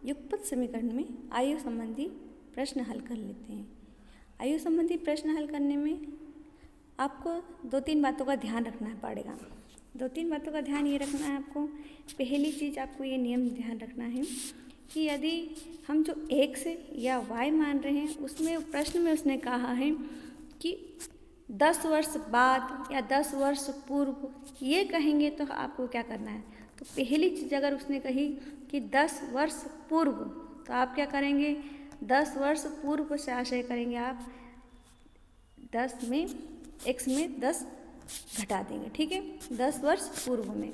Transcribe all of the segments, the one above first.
युगपत समीकरण में आयु संबंधी प्रश्न हल कर लेते हैं। आयु संबंधी प्रश्न हल करने में आपको 2-3 बातों का ध्यान रखना पड़ेगा। 2-3 बातों का ध्यान ये रखना है आपको। पहली चीज़ आपको ये नियम ध्यान रखना है कि यदि हम जो x या y मान रहे हैं उसमें प्रश्न में उसने कहा है कि 10 वर्ष बाद या 10 वर्ष पूर्व, ये कहेंगे तो आपको क्या करना है। तो पहली चीज़ अगर उसने कही कि 10 वर्ष पूर्व, तो आप क्या करेंगे, 10 वर्ष पूर्व से आशय करेंगे आप 10 में x में 10 घटा देंगे, ठीक है। 10 वर्ष पूर्व में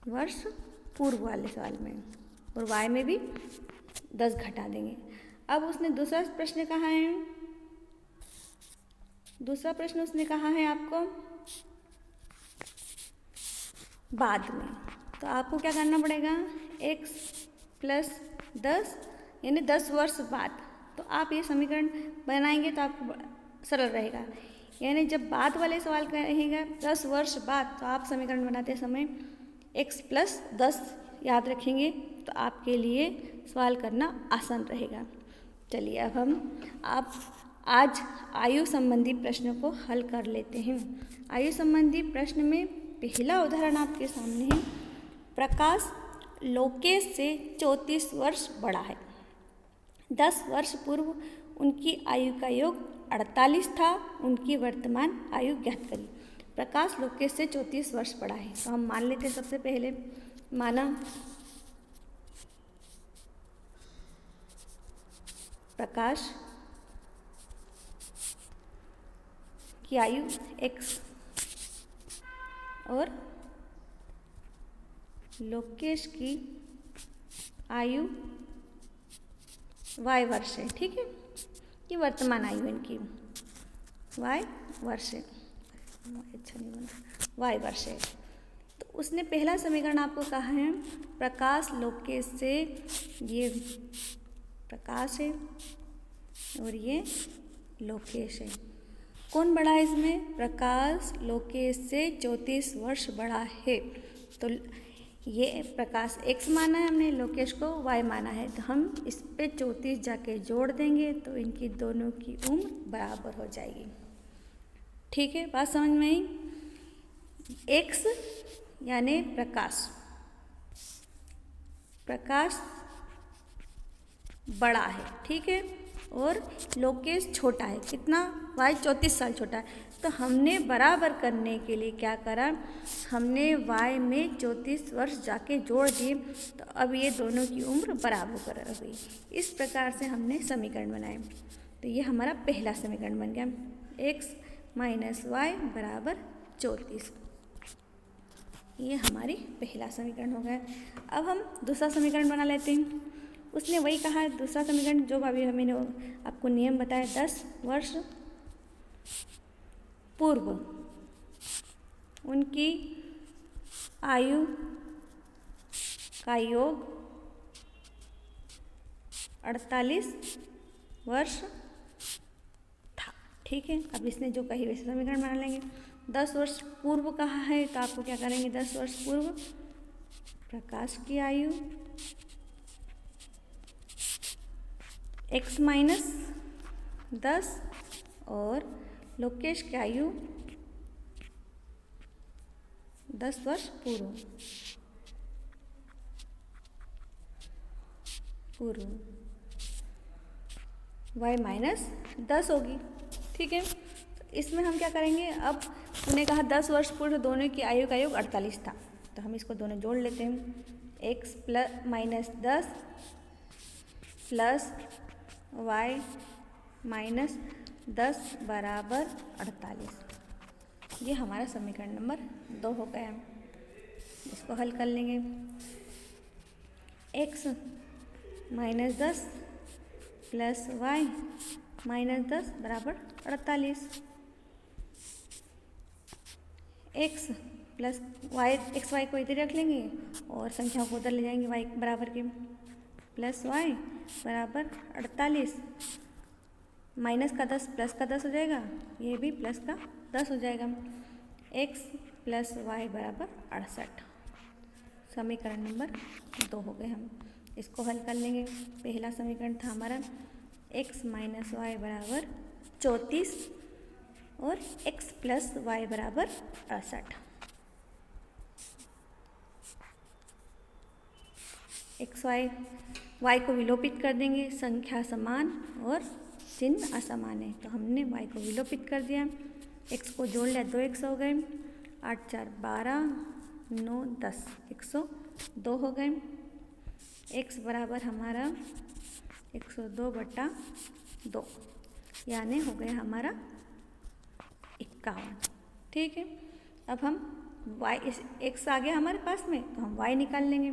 वर्ष पूर्व वाले सवाल में, और y में भी 10 घटा देंगे। अब उसने दूसरा प्रश्न कहा है, दूसरा प्रश्न उसने कहा है आपको बाद में, तो आपको क्या करना पड़ेगा, x प्लस 10 यानी 10 वर्ष बाद। तो आप ये समीकरण बनाएंगे तो आपको सरल रहेगा। यानी जब बाद वाले सवाल कहेगा 10 वर्ष बाद, तो आप समीकरण बनाते समय x प्लस 10 याद रखेंगे तो आपके लिए सवाल करना आसान रहेगा। चलिए अब आज आयु संबंधी प्रश्नों को हल कर लेते हैं। आयु संबंधी प्रश्न में पहला उदाहरण आपके सामने है। प्रकाश लोकेश से 34 वर्ष बड़ा है। 10 वर्ष पूर्व उनकी आयु का योग 48 था। उनकी वर्तमान आयु ज्ञात करिए। प्रकाश लोकेश से 34 वर्ष बड़ा है, तो हम मान लेते हैं। सबसे पहले माना प्रकाश की आयु x और लोकेश की आयु y वर्ष है, ठीक है। ये वर्तमान आयु इनकी y वर्ष है, अच्छा नहीं बना, y वर्ष है। तो उसने पहला समीकरण आपको कहा है प्रकाश लोकेश से, ये प्रकाश है और ये लोकेश है। कौन बड़ा है इसमें, प्रकाश लोकेश से 34 वर्ष बड़ा है। तो ये प्रकाश x माना है हमने, लोकेश को y माना है, तो हम इस पे 34 जाके जोड़ देंगे तो इनकी दोनों की उम्र बराबर हो जाएगी, ठीक है। बात समझ में आई। x यानी प्रकाश, प्रकाश बड़ा है, ठीक है, और लोकेश छोटा है। कितना, y 34 साल छोटा है। तो हमने बराबर करने के लिए क्या करा, हमने y में 34 वर्ष जाके जोड़ दिए, तो अब ये दोनों की उम्र बराबर हो गई। इस प्रकार से हमने समीकरण बनाए। तो ये हमारा पहला समीकरण बन गया, x माइनस y बराबर 34। ये हमारी पहला समीकरण हो गया। अब हम दूसरा समीकरण बना लेते हैं। उसने वही कहा है, दूसरा समीकरण जो अभी हमने आपको नियम बताया, 10 वर्ष पूर्व उनकी आयु का योग 48 वर्ष था, ठीक है। अब इसने जो कही वैसे समीकरण बना लेंगे। 10 वर्ष पूर्व कहा है, तो आपको क्या करेंगे, 10 वर्ष पूर्व प्रकाश की आयु x माइनस 10 और लोकेश की आयु 10 वर्ष पूर्व y माइनस 10 होगी, ठीक है। तो इसमें हम क्या करेंगे, अब उन्हें कहा 10 वर्ष पूर्व दोनों की आयु का योग 48 था, तो हम इसको दोनों जोड़ लेते हैं। x plus minus 10 plus y minus 10 बराबर 48। ये हमारा समीकरण नंबर 2 हो गया। इसको हल कर लेंगे। x minus 10 plus y minus 10 बराबर 48। x plus y, X Y को इधर रख लेंगे और संख्याओं को उधर ले जाएंगे, y बराबर के प्लस y बराबर 48। माइनस का 10 प्लस का 10 हो जाएगा, ये भी प्लस का 10 हो जाएगा। x प्लस y बराबर 68। समीकरण नंबर 2 हो गए। हम इसको हल कर लेंगे। पहला समीकरण था हमारा x माइनस वाई बराबर 34 और x प्लस वाई बराबर 68। एक्स वाई को विलोपित कर देंगे, संख्या समान और चिन्ह असमान है, तो हमने y को विलोपित कर दिया। x को जोड़ लिया, 2x हो गए, 8 4 12 9 10 102 हो गए। x बराबर हमारा 102/2 यानी हो गया हमारा 51। ठीक है, अब हम y इस x आ गया हमारे पास में, तो हम y निकाल लेंगे।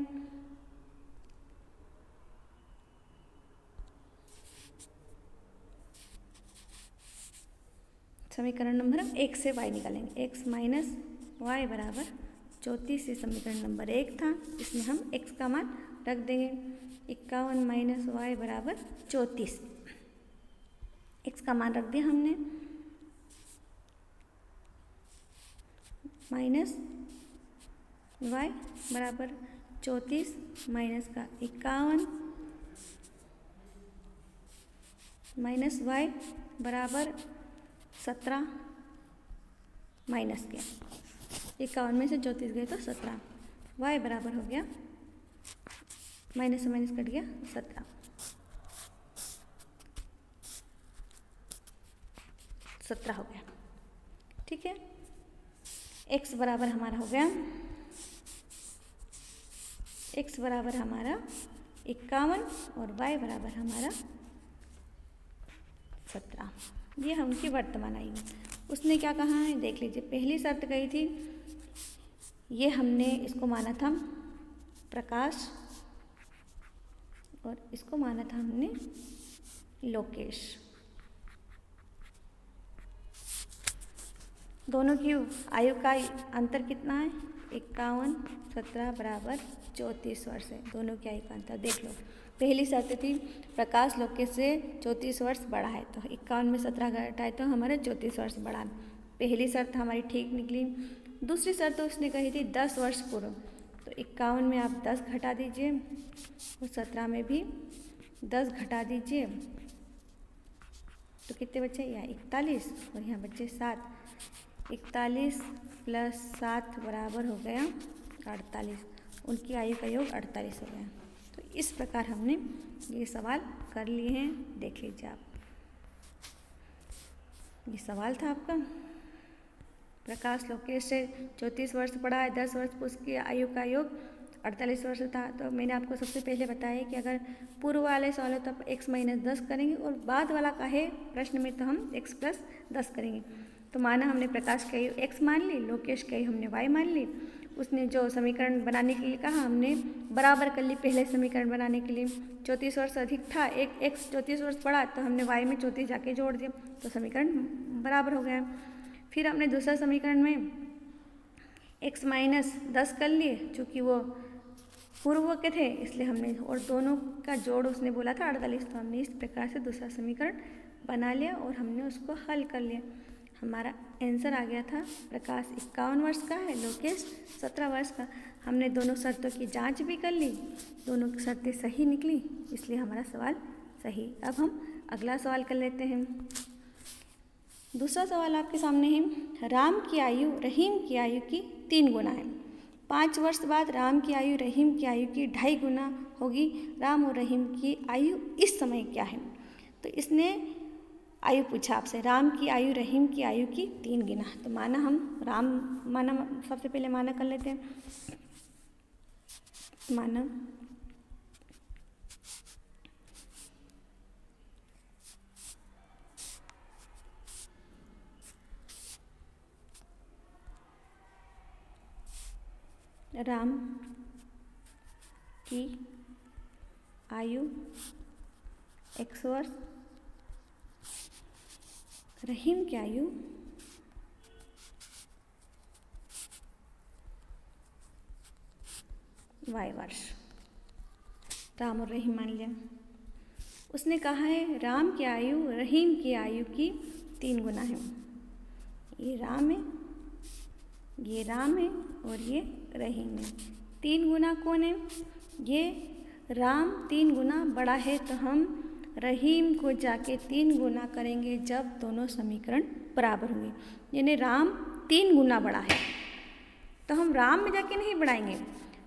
समीकरण नंबर 1 से y निकालेंगे। x माइनस वाई बराबर 34 से समीकरण नंबर 1 था, इसमें हम x का मान रख देंगे। 51 माइनस वाई बराबर 34, x का मान रख दिया हमने, माइनस y बराबर 34 माइनस का 51 माइनस y बराबर 17 माइनस किया, 51 में से 34 गए तो 17, y बराबर हो गया, माइनस से माइनस कट गया 17 हो गया। ठीक है, x बराबर हमारा हो गया, x बराबर हमारा 51 और y बराबर हमारा 17। ये हम उनकी वर्तमान आयु। उसने क्या कहा है देख लीजिए। पहली शर्त कही थी, ये हमने इसको माना था प्रकाश और इसको माना था हमने लोकेश। दोनों की आयु का अंतर कितना है? 51 17 बराबर 34 वर्ष है। दोनों की आयु का अंतर देख लो। पहली शर्त थी प्रकाश लोकेश से 34 वर्ष बड़ा है, तो 51 में 17 घटाए तो हमारे 34 वर्ष बड़ा है। पहली शर्त हमारी ठीक निकली। दूसरी शर्त तो उसने कही थी 10 वर्ष पूर्व, तो 51 में आप 10 घटा दीजिए और 17 में भी 10 घटा दीजिए, तो कितने बचे? यहाँ 41 और यहाँ बचे 7। 41 प्लस 7 बराबर हो गया 48। उनकी आयु का योग 48 हो गया। तो इस प्रकार हमने ये सवाल कर लिए हैं। देख लीजिए आप, ये सवाल था आपका। प्रकाश लोकेश से 34 वर्ष बड़ा है, 10 वर्ष उसकी आयु का योग 48 वर्ष था। तो मैंने आपको सबसे पहले बताया कि अगर पूर्व वाले सवाल तो आप x माइनस 10 करेंगे और बाद वाला का है प्रश्न में तो हम x प्लस 10 करेंगे। तो माना हमने प्रकाश की आयु x मान ली, लोकेश की आयु हमने y मान ली। उसने जो समीकरण बनाने के लिए कहा हमने बराबर कर ली। पहले समीकरण बनाने के लिए 34 वर्ष अधिक था, एक x 34 वर्ष बढ़ा, तो हमने y में 34 जाके जोड़ दिया, तो समीकरण बराबर हो गया। फिर हमने दूसरा समीकरण में x माइनस 10 कर लिए, चूँकि वो पूर्व के थे इसलिए हमने, और दोनों का जोड़ उसने बोला था 48, तो हमने इस प्रकार से दूसरा समीकरण बना लिया और हमने उसको हल कर लिया। हमारा आंसर आ गया था प्रकाश 51 वर्ष का है, लोकेश 17 वर्ष का। हमने दोनों शर्तों की जांच भी कर ली, दोनों की शर्तें सही निकली, इसलिए हमारा सवाल सही। अब हम अगला सवाल कर लेते हैं। दूसरा सवाल आपके सामने है, राम की आयु रहीम की आयु की 3 गुना है। 5 वर्ष बाद राम की आयु रहीम की आयु की 2.5 गुना होगी। राम और रहीम की आयु इस समय क्या है? तो इसने आयु पूछा आपसे, राम की आयु रहीम की आयु की 3 गुना। तो माना हम राम माना सबसे पहले माना कर लेते हैं। माना राम की आयु 100 वर्ष, रहीम की आयु 2 वर्ष। राम और रहीम मान लिया। उसने कहा है राम की आयु रहीम की आयु की 3 गुना है। ये राम है, ये राम है और ये रहीम है। 3 गुना कौन है? ये राम 3 गुना बड़ा है, तो हम रहीम को जाके 3 गुना करेंगे जब दोनों समीकरण बराबर होंगे। यानी राम 3 गुना बड़ा है, तो हम राम में जाके नहीं बढ़ाएंगे,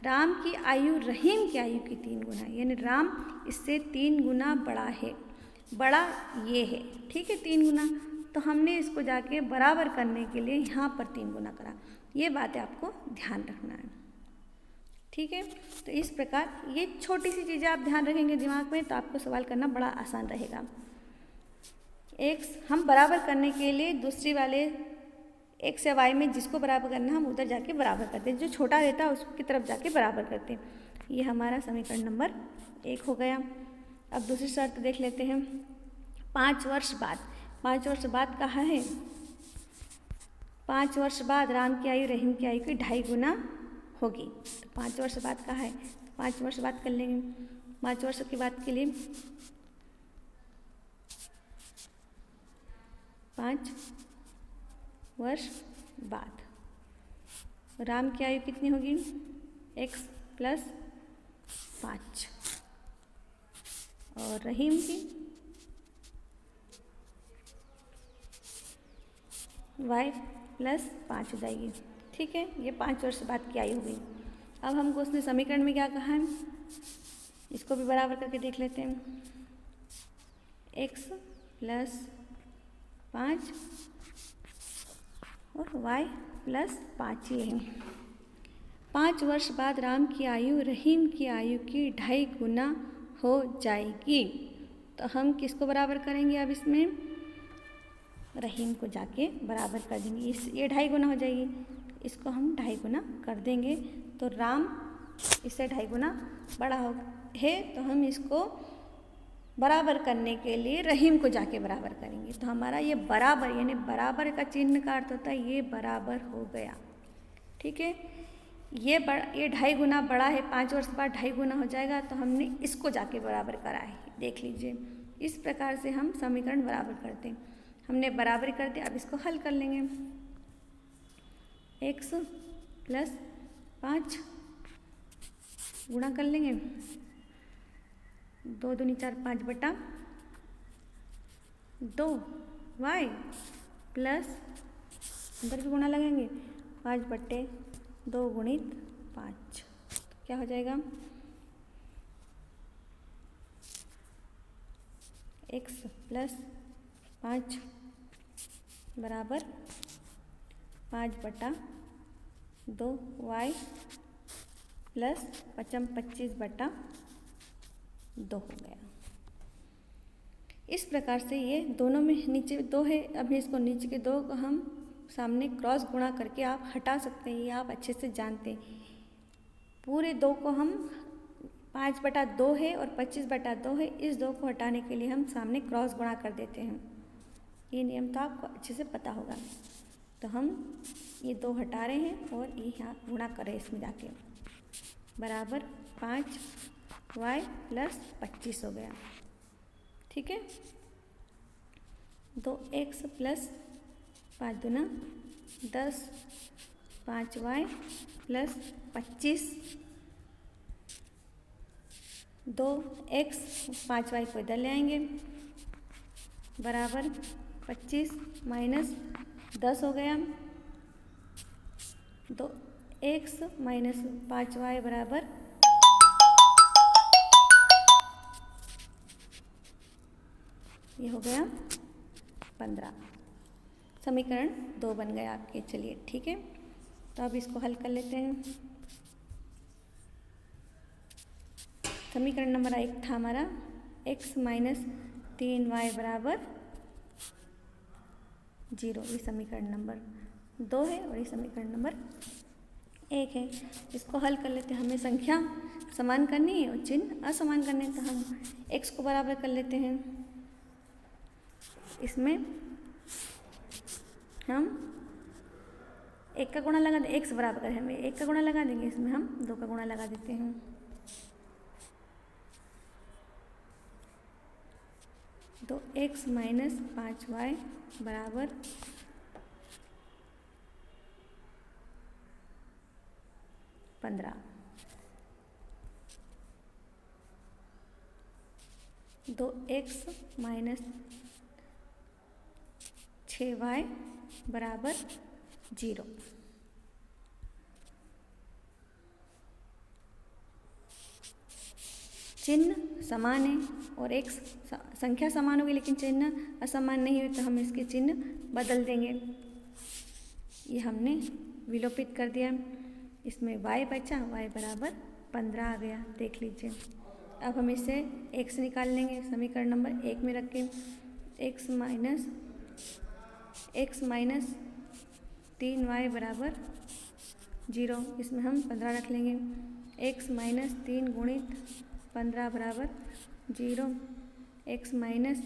राम की आयु रहीम की आयु की 3 गुना, यानी राम इससे 3 गुना बड़ा है, बड़ा ये है, ठीक है, 3 गुना। तो हमने इसको जाके बराबर करने के लिए यहाँ पर 3 गुना करा। ये बातें आपको ध्यान रखना है, ठीक है। तो इस प्रकार ये छोटी सी चीज़ें आप ध्यान रखेंगे दिमाग में, तो आपको सवाल करना बड़ा आसान रहेगा। एक्स हम बराबर करने के लिए दूसरी वाले एक्स या वाई में जिसको बराबर करना है हम उधर जाके बराबर करते हैं, जो छोटा रहता है उसकी तरफ जाके बराबर करते हैं। ये हमारा समीकरण नंबर 1 हो गया। अब दूसरी शर्त देख लेते हैं। 5 वर्ष बाद, 5 वर्ष बाद कहा है? 5 वर्ष बाद राम की आयु रहीम की आयु की 2.5 गुना होगी। तो 5 वर्ष बाद कहा है, 5 वर्ष बाद कर लेंगे। 5 वर्ष की बात के लिए 5 वर्ष बाद राम की आयु कितनी होगी? x + 5 और रहीम की y + 5 हो जाएगी, ठीक है। ये 5 वर्ष बाद की आयु हुई। अब हमको उसने समीकरण में क्या कहा है, इसको भी बराबर करके देख लेते हैं। x + 5 और y + 5 ये है। 5 वर्ष बाद राम की आयु रहीम की आयु की 2.5 गुना हो जाएगी। तो हम किसको बराबर करेंगे? अब इसमें रहीम को जाके बराबर कर देंगे। ये 2.5 गुना हो जाएगी, इसको हम 2.5 गुना कर देंगे। तो राम इससे 2.5 गुना बड़ा है, तो हम इसको बराबर करने के लिए रहीम को जाके बराबर करेंगे। तो हमारा ये बराबर, यानी बराबर का चिन्ह का अर्थ होता है ये बराबर हो गया, ठीक है। ये 2.5 गुना बड़ा है, 5 वर्ष बाद 2.5 गुना हो जाएगा, तो हमने इसको जाके बराबर करा है। देख लीजिए, इस प्रकार से हम समीकरण बराबर करते हैं। हमने बराबर कर दिया, अब इसको हल कर लेंगे। x + 5 गुणा कर लेंगे, 2 दूनी 4 5 बटा 2 y प्लस अंदर भी गुणा लगेंगे 5 बटे 2 गुणित 5, क्या हो जाएगा? x + 5 बराबर 5 बटा 2 y प्लस 25 बटा 2 हो गया। इस प्रकार से ये दोनों में नीचे 2 है, अभी इसको नीचे के 2 को हम सामने क्रॉस गुणा करके आप हटा सकते हैं, ये आप अच्छे से जानते हैं। पूरे 2 को हम 5 बटा 2 है और 25 बटा 2 है, इस 2 को हटाने के लिए हम सामने क्रॉस गुणा कर देते हैं। ये नियम तो आपको अच्छे से पता होगा। तो हम ये 2 हटा रहे हैं और ये यहाँ गुणा कर रहे हैं, इसमें जाके बराबर 5y + 25 हो गया, ठीक है। 2x + 5 दूना 10, 5y + 25, 2x 5y को इधर ले आएंगे, बराबर 25 - 10 हो गया। 2x - 5y बराबर ये हो गया 15। समीकरण 2 बन गया आपके। चलिए ठीक है, तो अब इसको हल कर लेते हैं। समीकरण नंबर 1 था हमारा x - 3y बराबर 0। ये समीकरण नंबर 2 है और ये समीकरण नंबर 1 है। इसको हल कर लेते हैं। हमें संख्या समान करनी है और चिन्ह असमान करने, तो हम x को बराबर कर लेते हैं। इसमें हम 1 का गुणा लगा दें, x बराबर है, हमें 1 का गुणा लगा देंगे, इसमें हम 2 का गुणा लगा देते हैं। तो x - 5y बराबर 15। 2x माइनस 6y बराबर 0। चिन्ह समान है और एक संख्या समान होगी लेकिन चिन्ह असमान नहीं हुई तो हम इसके चिन्ह बदल देंगे। ये हमने विलोपित कर दिया। इसमें y बचा, y बराबर 15 आ गया, देख लीजिए। अब हम इसे x निकाल लेंगे समीकरण नंबर 1 में रख के। x माइनस 3y बराबर 0, इसमें हम 15 रख लेंगे। x माइनस 3 गुणित 15 बराबर 0, x माइनस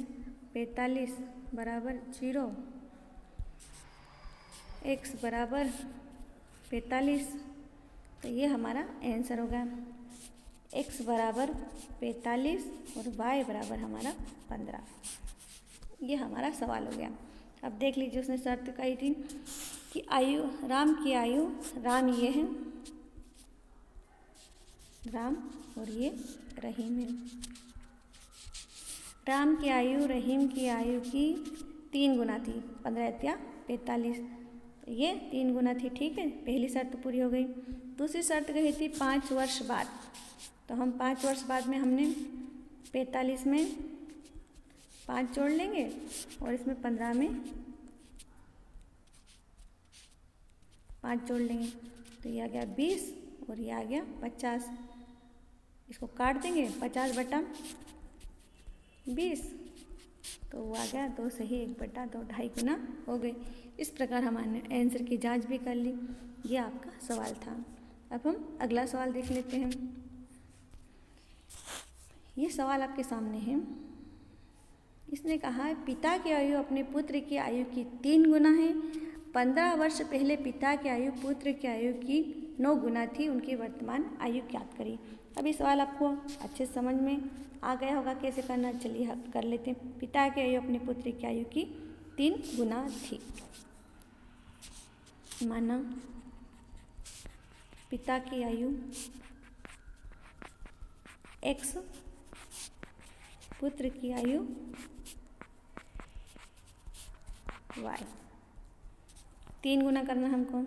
45 बराबर 0, x बराबर 45। तो ये हमारा आंसर होगा, x बराबर 45 और y बराबर हमारा 15। ये हमारा सवाल हो गया। अब देख लीजिए, उसने शर्त कही थी कि आयु, राम की आयु, राम ये है, राम और ये रहीम है। राम की आयु रहीम की आयु की 3 गुना थी, 15 या 45, ये 3 गुना थी, ठीक है। पहली शर्त पूरी हो गई। दूसरी शर्त कही थी 5 वर्ष बाद, तो हम 5 वर्ष बाद में हमने 45 में 5 जोड़ लेंगे और इसमें 15 में 5 जोड़ लेंगे, तो ये आ गया 20 और ये आ गया 50। इसको काट देंगे, 50 बटा 20, तो वो आ गया 2 सही 1 बटा 2, 2.5 गुना हो गई। इस प्रकार हमने आंसर की जांच भी कर ली। ये आपका सवाल था। अब हम अगला सवाल देख लेते हैं। ये सवाल आपके सामने है। इसने कहा है पिता की आयु अपने पुत्र की आयु की 3 गुना है। 15 वर्ष पहले पिता की आयु पुत्र की आयु की 9 गुना थी, उनकी वर्तमान आयु ज्ञात करी। अब ये सवाल आपको अच्छे समझ में आ गया होगा कैसे करना। चलिए कर लेते हैं। पिता की आयु अपने पुत्र की आयु की 3 गुना थी। माना पिता की आयु x, पुत्र की आयु y। 3 गुना करना हमको,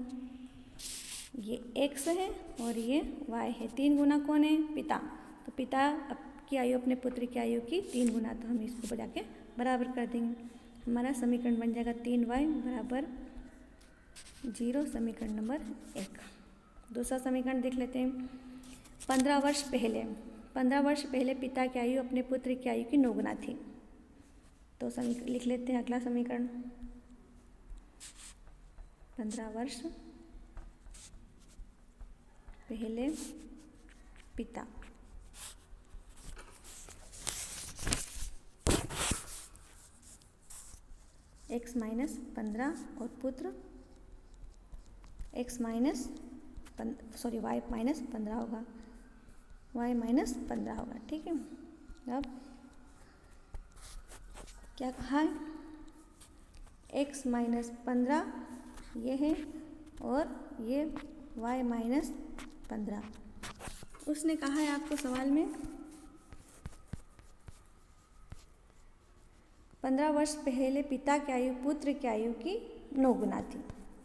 ये x है और ये y है। 3 गुना कौन है? पिता। तो पिता की आयु अपने पुत्र की आयु की 3 गुना, तो हम इसको बजा के बराबर कर देंगे। हमारा समीकरण बन जाएगा 3y बराबर 0, समीकरण नंबर 1। दूसरा समीकरण देख लेते हैं। 15 वर्ष पहले पिता की आयु अपने पुत्र की आयु की 9 गुना थी, तो लिख लेते हैं अगला समीकरण। 15 वर्ष पहले पिता x माइनस 15 और पुत्र y माइनस 15 होगा, y माइनस 15 होगा, ठीक है। अब क्या कहा है? x माइनस 15 ये है और ये y माइनस 15। उसने कहा है आपको सवाल में 15 वर्ष पहले पिता की आयु पुत्र की आयु की 9 गुना थी,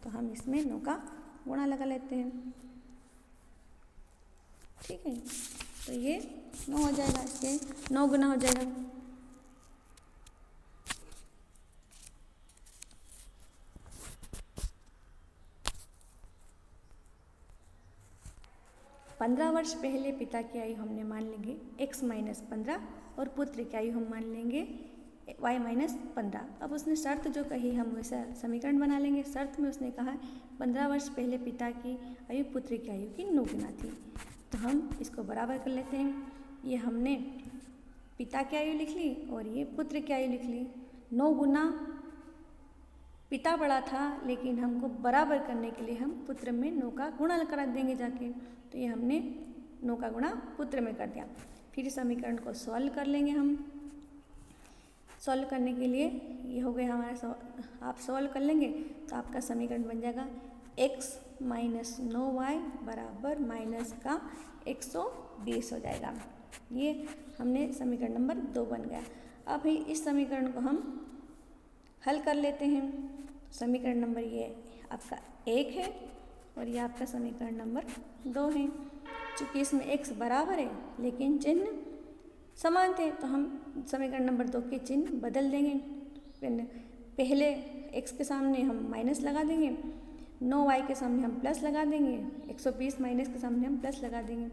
तो हम इसमें 9 का गुणा लगा लेते हैं, ठीक है। तो ये 9 हो जाएगा, इसके 9 गुना हो जाएगा। पंद्रह वर्ष पहले पिता की आयु हमने मान लेंगे x माइनस 15 और पुत्र की आयु हम मान लेंगे y माइनस 15। अब उसने शर्त जो कही हम वैसा समीकरण बना लेंगे। शर्त में उसने कहा 15 वर्ष पहले पिता की आयु पुत्र की आयु की 9 गुना थी, तो हम इसको बराबर कर लेते हैं। ये हमने पिता की आयु लिख ली और ये पुत्र की आयु लिख ली। 9 गुना पिता बड़ा था, लेकिन हमको बराबर करने के लिए हम पुत्र में 9 का गुणा करा देंगे जाके, तो ये हमने 9 का गुणा पुत्र में कर दिया। फिर समीकरण को सॉल्व कर लेंगे हम। सॉल्व करने के लिए ये हो गया हमारा, आप सॉल्व कर लेंगे तो आपका समीकरण बन जाएगा x माइनस 9y बराबर माइनस का 120 हो जाएगा। ये हमने समीकरण नंबर 2 बन गया। अब ही इस समीकरण को हम हल कर लेते हैं। समीकरण नंबर ये आपका 1 है और ये आपका समीकरण नंबर 2 है। चूँकि इसमें x बराबर है लेकिन चिन्ह समान थे तो हम समीकरण नंबर 2 के चिन्ह बदल देंगे। पहले x के सामने हम माइनस लगा देंगे, 9y के सामने हम प्लस लगा देंगे, 120 माइनस के सामने हम प्लस लगा देंगे।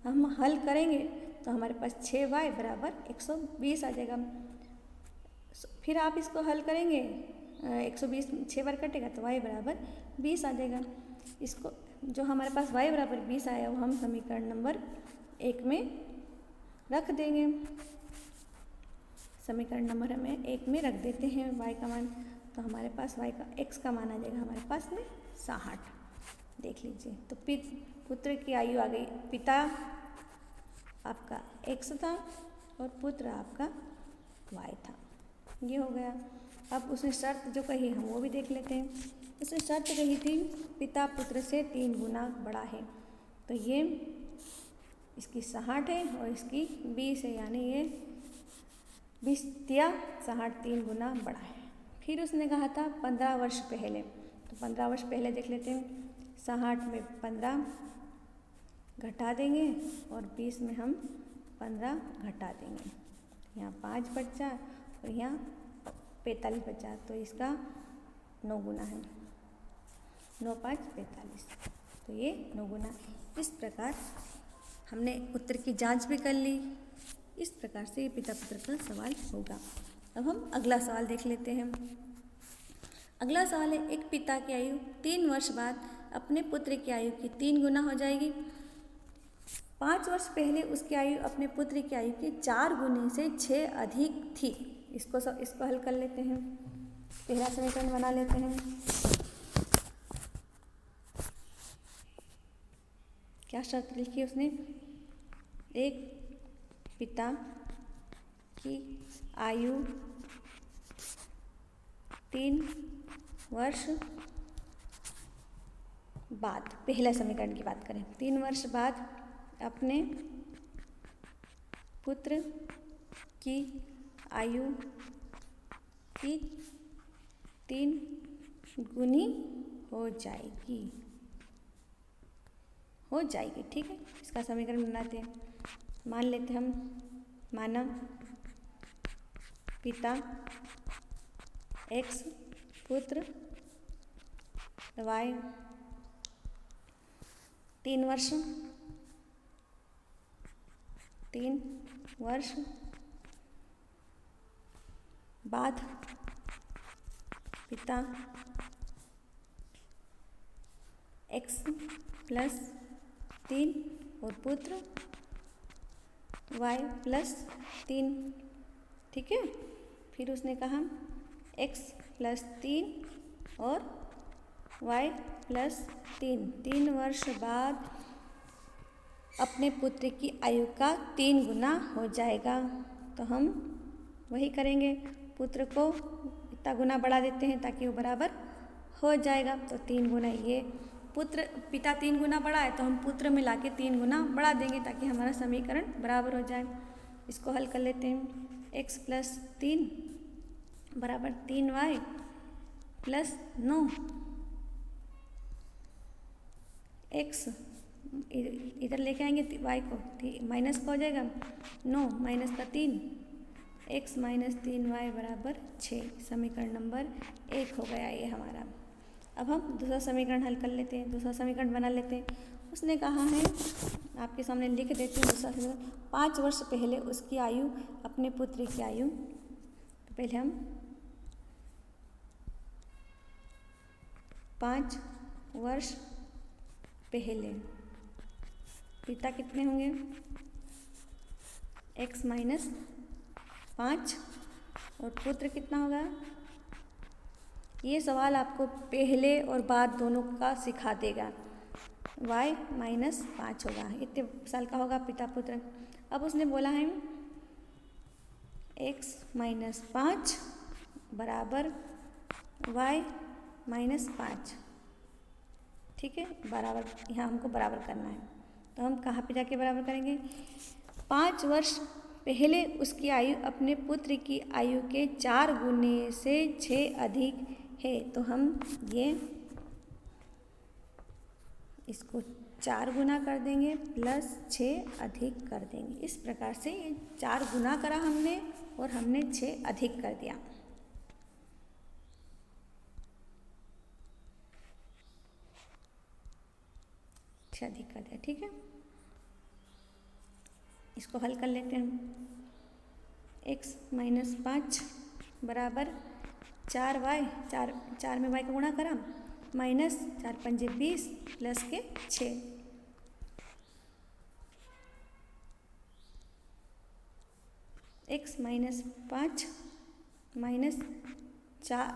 हम हल करेंगे तो हमारे पास 6y बराबर 120 आ जाएगा। फिर आप इसको हल करेंगे 120 6 बार कटेगा तो y बराबर 20 आ जाएगा। इसको जो हमारे पास y बराबर 20 आया वो हम समीकरण नंबर 1 में रख देंगे। समीकरण नंबर हमें 1 में रख देते हैं y का मान, तो हमारे पास y का x का मान आ जाएगा हमारे पास में 60। देख लीजिए, तो पुत्र की आयु आ गई, पिता आपका x था और पुत्र आपका y था। ये हो गया। अब उसने शर्त जो कही हम वो भी देख लेते हैं। उसने शर्त कही थी पिता पुत्र से 3 गुना बड़ा है, तो ये इसकी 60 है और इसकी 20 है, यानी ये 20 या 60 3 गुना बड़ा है। फिर उसने कहा था 15 वर्ष पहले, तो 15 वर्ष पहले देख लेते हैं। 60 में 15 घटा देंगे और 20 में हम 15 घटा देंगे। यहाँ 5 बचा और यहाँ 45 बचा, तो इसका 9 गुना है, 9 5 45, तो ये 9 गुना। इस प्रकार हमने उत्तर की जांच भी कर ली। इस प्रकार से ये पिता पुत्र का सवाल होगा। अब हम अगला सवाल देख लेते हैं। अगला सवाल है, एक पिता की आयु 3 वर्ष बाद अपने पुत्र की आयु की 3 गुना हो जाएगी। 5 वर्ष पहले उसकी आयु अपने पुत्र की आयु के 4 गुने से 6 अधिक थी। इसको हल कर लेते हैं। पहला समीकरण बना लेते हैं। क्या शर्त लिखी उसने? एक पिता की आयु 3 वर्ष बाद, पहला समीकरण की बात करें, 3 वर्ष बाद अपने पुत्र की आयु की 3 गुनी हो जाएगी। ठीक है, इसका समीकरण बनाते हैं। मान लेते हम, माना पिता x पुत्र y 3 वर्ष बाद पिता x प्लस 3 और पुत्र y प्लस 3। ठीक है, फिर उसने कहा x प्लस 3 और y प्लस 3 वर्ष बाद अपने पुत्र की आयु का 3 गुना हो जाएगा। तो हम वही करेंगे, पुत्र को इतना गुना बढ़ा देते हैं ताकि वो बराबर हो जाएगा। तो 3 गुना, ये पिता 3 गुना बढ़ा है तो हम पुत्र में लाके 3 गुना बढ़ा देंगे ताकि हमारा समीकरण बराबर हो जाए। इसको हल कर लेते हैं। x प्लस 3 बराबर 3y प्लस 9, x इधर लेके आएंगे y को, माइनस का हो जाएगा 9 माइनस का 3, x माइनस 3y बराबर 6। समीकरण नंबर 1 हो गया ये हमारा। अब हम दूसरा समीकरण हल कर लेते हैं, दूसरा समीकरण बना लेते हैं। उसने कहा है, आपके सामने लिख देती हूँ दूसरा समीकरण। 5 वर्ष पहले उसकी आयु अपने पुत्र की आयु, तो पहले हम 5 वर्ष पहले पिता कितने होंगे, x माइनस 5 और पुत्र कितना होगा। ये सवाल आपको पहले और बाद दोनों का सिखा देगा। y माइनस 5 होगा, इतने साल का होगा पिता पुत्र। अब उसने बोला है x माइनस 5 बराबर y माइनस 5। ठीक है, बराबर यहाँ हमको बराबर करना है। तो हम कहाँ पे जाके बराबर करेंगे? 5 वर्ष पहले उसकी आयु अपने पुत्र की आयु के 4 गुने से 6 अधिक है। तो हम ये इसको 4 गुना कर देंगे प्लस 6 अधिक कर देंगे। इस प्रकार से ये 4 गुना करा हमने और हमने 6 अधिक कर दिया। अधिक कर दिया, ठीक है। इसको हल कर लेते हैं। x माइनस 5 बराबर 4y, 4 में y का गुणा करा, माइनस 4 पंजे 20 प्लस के 6। x माइनस 5 माइनस 4,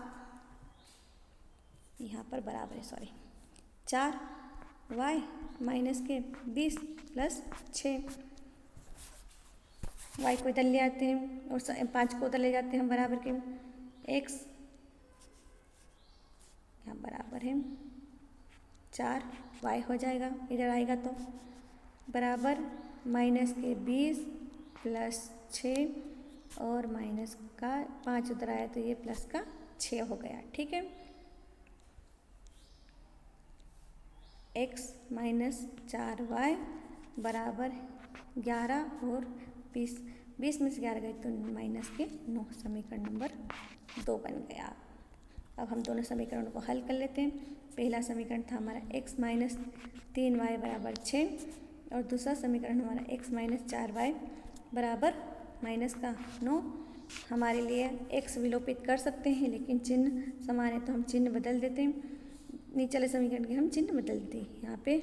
यहाँ पर बराबर है, सॉरी, 4y माइनस के 20 प्लस 6। y को इधर ले आते हैं और 5 को उधर ले जाते हैं हम बराबर के। x यहाँ बराबर है 4y हो जाएगा, इधर आएगा तो बराबर माइनस के 20 प्लस 6 और माइनस का 5 उधर आया तो ये प्लस का 6 हो गया, ठीक है। x माइनस 4y बराबर 11 और 20 में से 11 गए तो माइनस के 9। समीकरण नंबर 2 बन गया। अब हम दोनों समीकरणों को हल कर लेते हैं। पहला समीकरण था हमारा x माइनस 3y बराबर 6 और दूसरा समीकरण हमारा x माइनस 4y बराबर माइनस का 9। हमारे लिए x विलोपित कर सकते हैं लेकिन चिन्ह समान है तो हम चिन्ह बदल देते हैं। नीचे वाले समीकरण के हम चिन्ह बदल देते हैं। यहाँ पे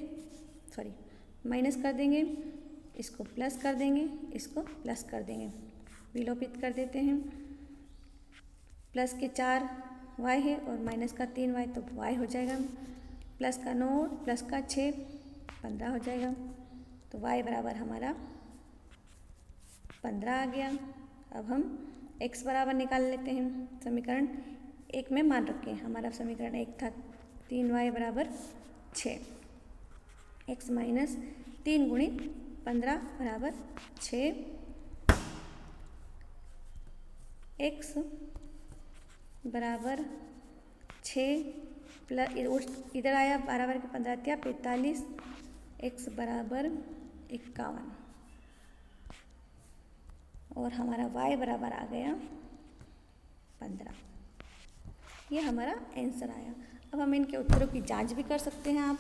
सॉरी माइनस कर देंगे, इसको प्लस कर देंगे, इसको प्लस कर देंगे, विलोपित कर देते हैं। प्लस के 4y है और माइनस का 3y तो y हो जाएगा। प्लस का 9 प्लस का 6 15 हो जाएगा। तो y बराबर हमारा 15 आ गया। अब हम x बराबर निकाल लेते हैं। समीकरण 1 में मान रखें, हमारा समीकरण 1 था 3y बराबर 6। x माइनस 3 गुणित 15 बराबर 6। x बराबर 6 प्लस इधर आया बराबर के 15 दिया 45। x बराबर 51 और हमारा y बराबर आ गया 15। ये हमारा आंसर आया। अब हम इनके उत्तरों की जांच भी कर सकते हैं।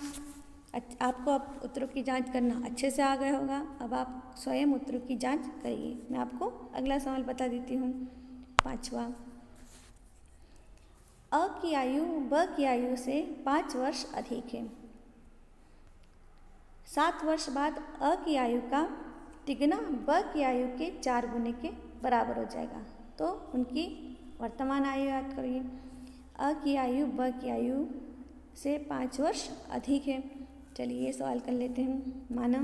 आपको अब उत्तरों की जांच करना अच्छे से आ गया होगा। अब आप स्वयं उत्तरों की जांच करिए। मैं आपको अगला सवाल बता देती हूँ। 5वां, अ की आयु ब की आयु से 5 वर्ष अधिक है। 7 वर्ष बाद अ की आयु का तिगुना ब की आयु के 4 गुने के बराबर हो जाएगा। तो उनकी वर्तमान आयु याद करिए। अ की आयु ब की आयु से 5 वर्ष अधिक है। चलिए ये सवाल कर लेते हैं। माना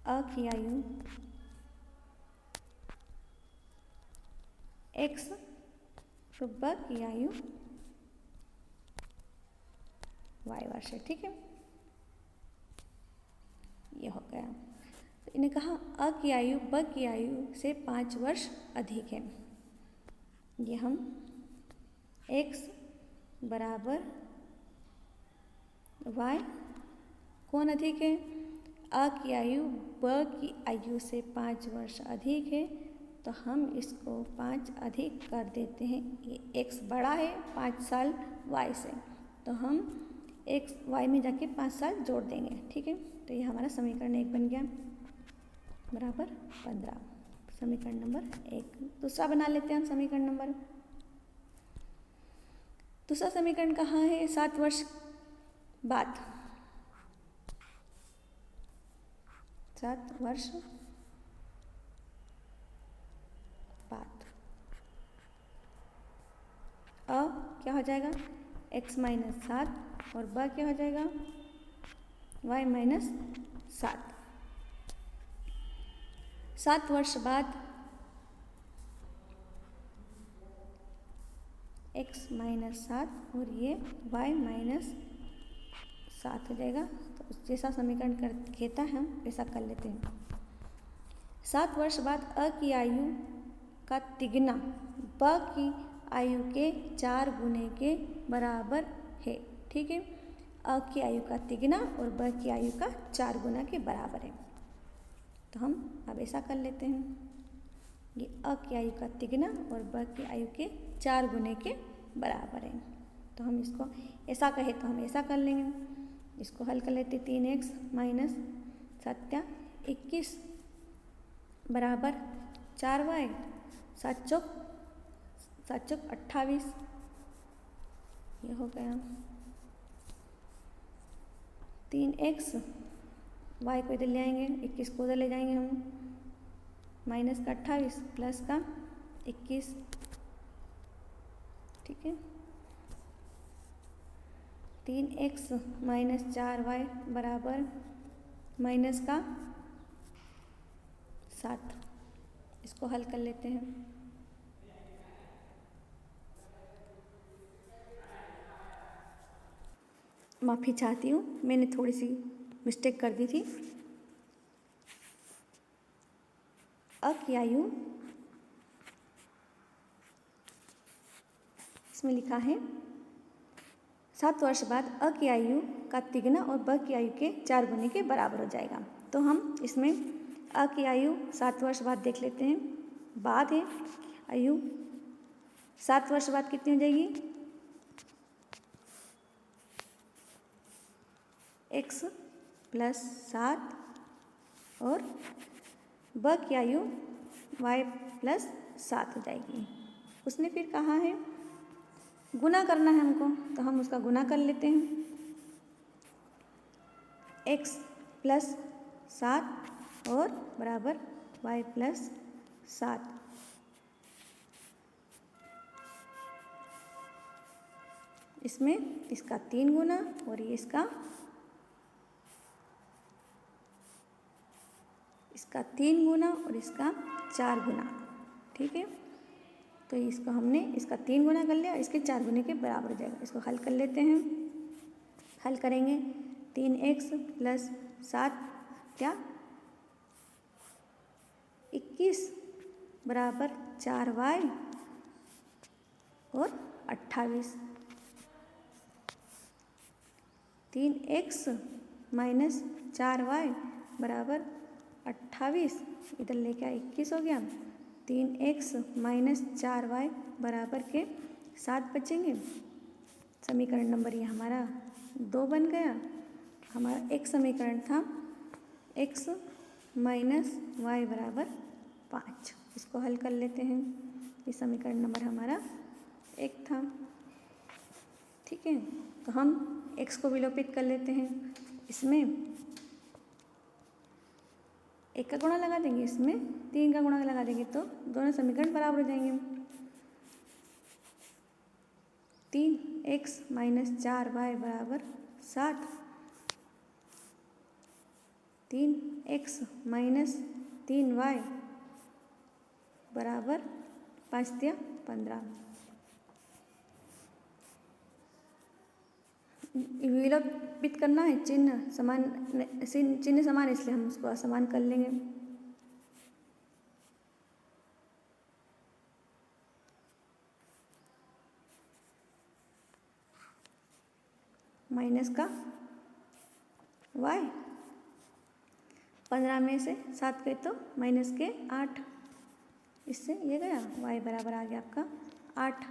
अ की आयु x तो ब की आयु y वर्ष है, ठीक है। ये हो गया। तो इन्हें कहा अ की आयु ब की आयु से 5 वर्ष अधिक है। ये हम x बराबर y कौन अधिक है? अ की आयु ब की आयु से 5 वर्ष अधिक है तो हम इसको 5 अधिक कर देते हैं। ये x बड़ा है 5 साल y से तो हम x y में जाके 5 साल जोड़ देंगे, ठीक है। तो ये हमारा समीकरण 1 बन गया बराबर 15। समीकरण नंबर 1। दूसरा बना लेते हैं हम समीकरण नंबर। दूसरा समीकरण कहाँ है? 7 वर्ष बाद, 7 वर्ष बाद अ क्या हो जाएगा? x माइनस 7 और ब क्या हो जाएगा? y minus 7। 7 वर्ष बाद x माइनस 7 और ये y माइनस 7 हो जाएगा। तो जैसा समीकरण कहता है हम वैसा कर लेते हैं। 7 वर्ष बाद अ की आयु का तिगुना ब की आयु के 4 गुने के बराबर है। ठीक है, अ की आयु का तिगुना और ब की आयु का 4 गुना के बराबर है। तो हम अब ऐसा कर लेते हैं, ये अ की आयु का तिगुना और ब की आयु के 4 गुने के बराबर है। तो हम इसको ऐसा कहे तो हम ऐसा कर लेंगे, इसको हल कर लेते। 3x माइनस 7 21 बराबर 4y 7 चौक 28, ये हो गया। 3x y को इधर ले आएंगे, 21 को उधर ले जाएंगे हम, माइनस का 28 प्लस का 21। ठीक है, 3x माइनस 4y बराबर माइनस का 7। इसको हल कर लेते हैं। माफ़ी चाहती हूँ, मैंने थोड़ी सी मिस्टेक कर दी थी। अ की आयु इसमें लिखा है 7 वर्ष बाद अ की आयु का तिगुना और ब की आयु के 4 गुने के बराबर हो जाएगा। तो हम इसमें अ की आयु 7 वर्ष बाद देख लेते हैं। बाद है आयु 7 वर्ष बाद कितनी हो जाएगी, x प्लस 7 और ब की आयु y प्लस 7 हो जाएगी। उसने फिर कहा है गुना करना है हमको, तो हम उसका गुना कर लेते हैं। x प्लस 7 और बराबर y प्लस 7। इसमें इसका 3 गुना और ये इसका 3 गुना और इसका 4 गुना। ठीक है, तो इसको हमने इसका 3 गुना कर लिया, इसके 4 गुने के बराबर हो जाएगा। इसको हल कर लेते हैं। हल करेंगे 3x प्लस 7 क्या 21 बराबर 4y और 28। 3x माइनस 4y बराबर 28, इधर लेके आए 21 हो गया। 3x माइनस 4y बराबर के 7 बचेंगे। समीकरण नंबर ये हमारा 2 बन गया। हमारा एक समीकरण था x माइनस y बराबर 5। इसको हल कर लेते हैं। ये समीकरण नंबर हमारा 1 था। ठीक है, तो हम x को विलोपित कर लेते हैं। इसमें 1 का गुणा लगा देंगे, इसमें 3 का गुणा लगा देंगे, तो दोनों समीकरण बराबर हो जाएंगे। 3x माइनस 4y बराबर 7। 3x माइनस 3y बराबर 5 × 15। विलोपित करना है, चिन्ह समान, चिन्ह समान, इसलिए हम उसको असमान कर लेंगे। माइनस का y, 15 में से 7 गए तो माइनस के 8, इससे ये गया y बराबर आ गया आपका 8।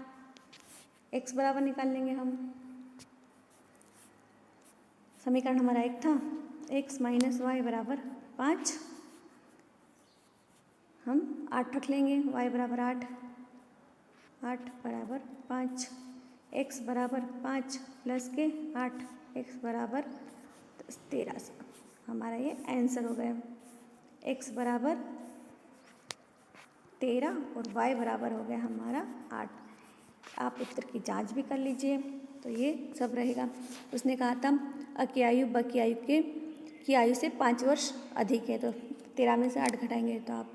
x बराबर निकाल लेंगे हम। समीकरण हमारा 1 था, x माइनस y बराबर 5। हम 8 रख लेंगे, y बराबर 8, 8 बराबर 5। x बराबर 5 प्लस के 8, x बराबर 13। हमारा ये आंसर हो गया। x बराबर 13 और y बराबर हो गया हमारा 8। आप उत्तर की जांच भी कर लीजिए, तो ये सब रहेगा। उसने कहा था अ की आयु ब की आयु से 5 वर्ष अधिक है, तो 13 में से 8 घटाएंगे तो आप